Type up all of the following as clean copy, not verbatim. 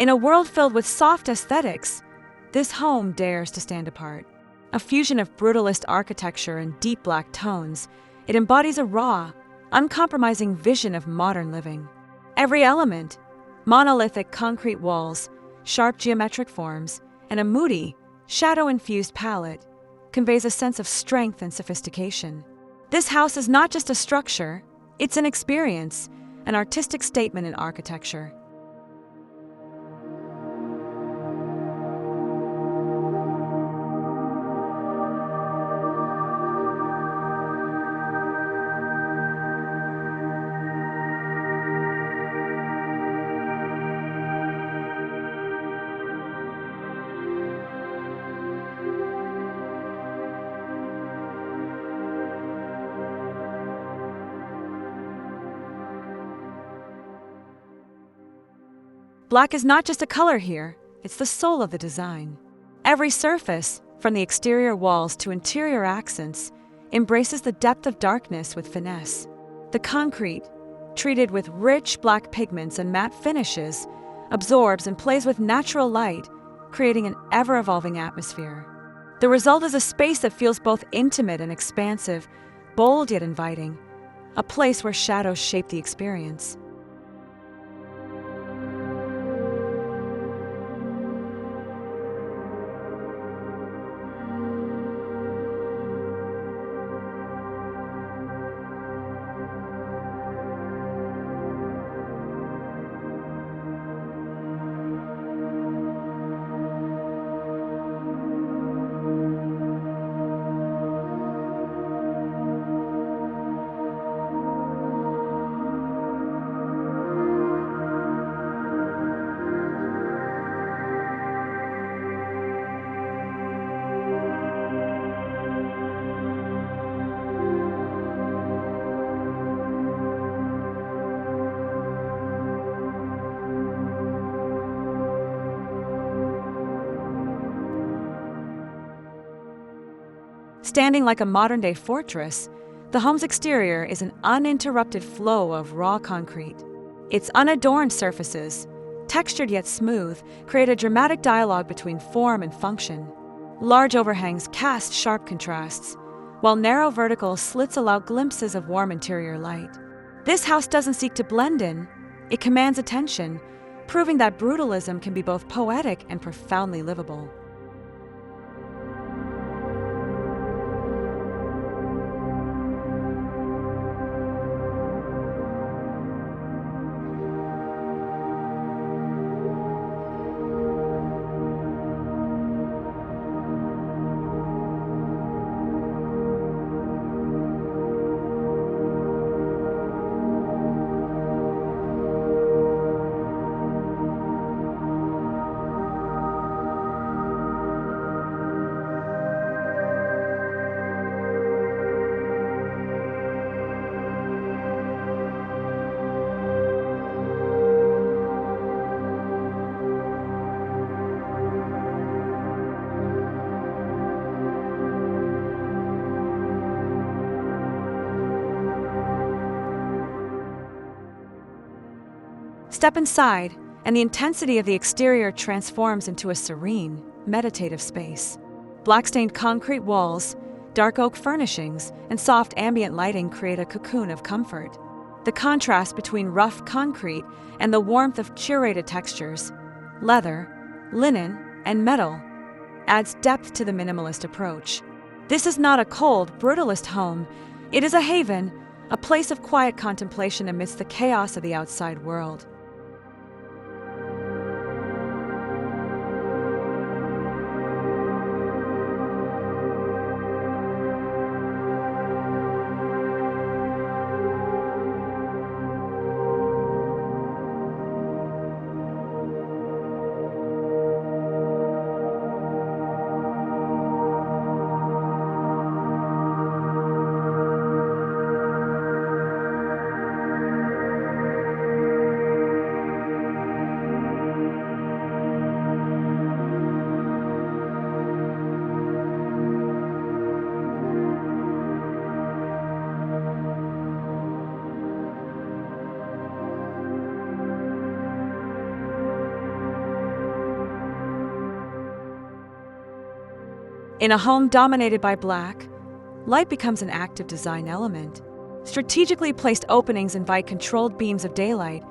In a world filled with soft aesthetics, this home dares to stand apart. A fusion of brutalist architecture and deep black tones, it embodies a raw, uncompromising vision of modern living. Every element, monolithic concrete walls, sharp geometric forms, and a moody, shadow-infused palette, conveys a sense of strength and sophistication. This house is not just a structure, it's an experience, an artistic statement in architecture. Black is not just a color here, it's the soul of the design. Every surface, from the exterior walls to interior accents, embraces the depth of darkness with finesse. The concrete, treated with rich black pigments and matte finishes, absorbs and plays with natural light, creating an ever-evolving atmosphere. The result is a space that feels both intimate and expansive, bold yet inviting, a place where shadows shape the experience. Standing like a modern-day fortress, the home's exterior is an uninterrupted flow of raw concrete. Its unadorned surfaces, textured yet smooth, create a dramatic dialogue between form and function. Large overhangs cast sharp contrasts, while narrow vertical slits allow glimpses of warm interior light. This house doesn't seek to blend in, it commands attention, proving that brutalism can be both poetic and profoundly livable. Step inside, and the intensity of the exterior transforms into a serene, meditative space. Black-stained concrete walls, dark oak furnishings, and soft ambient lighting create a cocoon of comfort. The contrast between rough concrete and the warmth of curated textures, leather, linen, and metal, adds depth to the minimalist approach. This is not a cold, brutalist home. It is a haven, a place of quiet contemplation amidst the chaos of the outside world. In a home dominated by black, light becomes an active design element. Strategically placed openings invite controlled beams of daylight,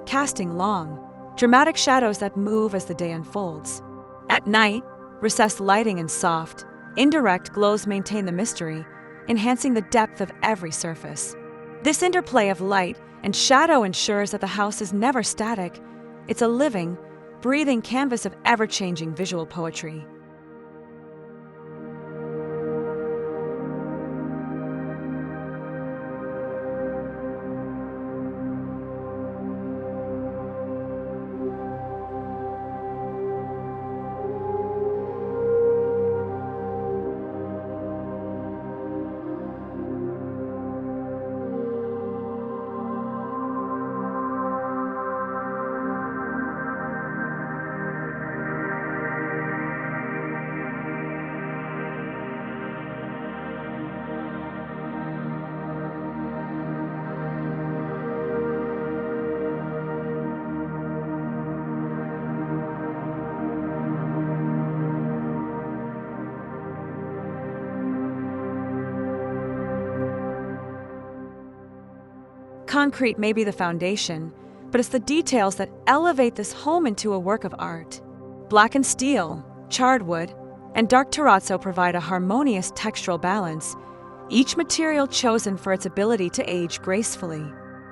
casting long, dramatic shadows that move as the day unfolds. At night, recessed lighting and soft, indirect glows maintain the mystery, enhancing the depth of every surface. This interplay of light and shadow ensures that the house is never static. It's a living, breathing canvas of ever-changing visual poetry. Concrete may be the foundation, but it's the details that elevate this home into a work of art. Blackened steel, charred wood, and dark terrazzo provide a harmonious textural balance, each material chosen for its ability to age gracefully.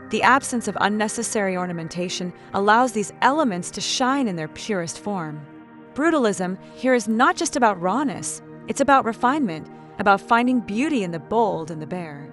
The absence of unnecessary ornamentation allows these elements to shine in their purest form. Brutalism here is not just about rawness, it's about refinement, about finding beauty in the bold and the bare.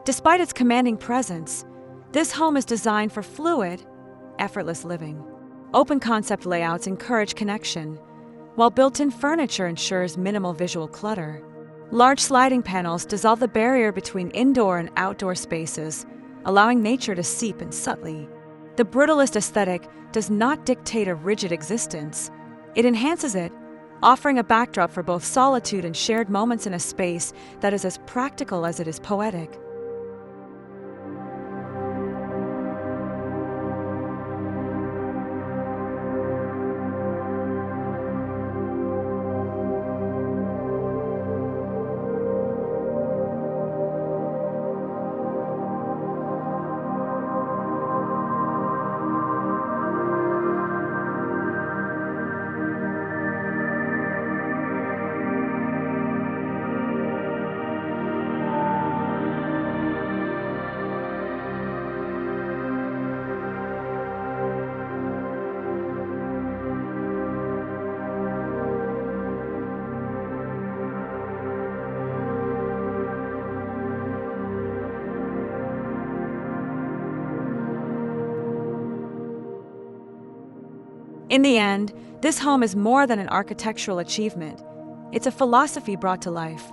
Despite its commanding presence, this home is designed for fluid, effortless living. Open concept layouts encourage connection, while built-in furniture ensures minimal visual clutter. Large sliding panels dissolve the barrier between indoor and outdoor spaces, allowing nature to seep in subtly. The brutalist aesthetic does not dictate a rigid existence. It enhances it, offering a backdrop for both solitude and shared moments in a space that is as practical as it is poetic. In the end, this home is more than an architectural achievement. It's a philosophy brought to life.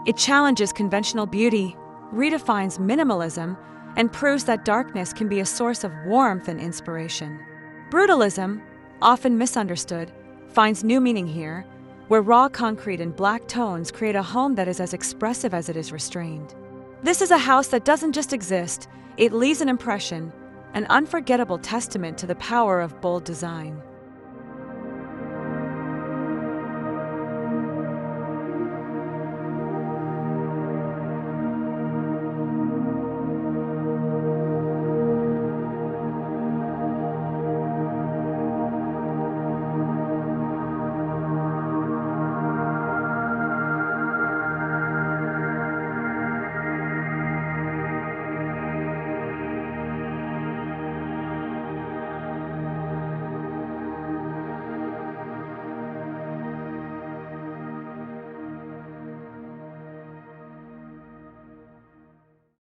It challenges conventional beauty, redefines minimalism, and proves that darkness can be a source of warmth and inspiration. Brutalism, often misunderstood, finds new meaning here, where raw concrete and black tones create a home that is as expressive as it is restrained. This is a house that doesn't just exist, it leaves an impression, an unforgettable testament to the power of bold design.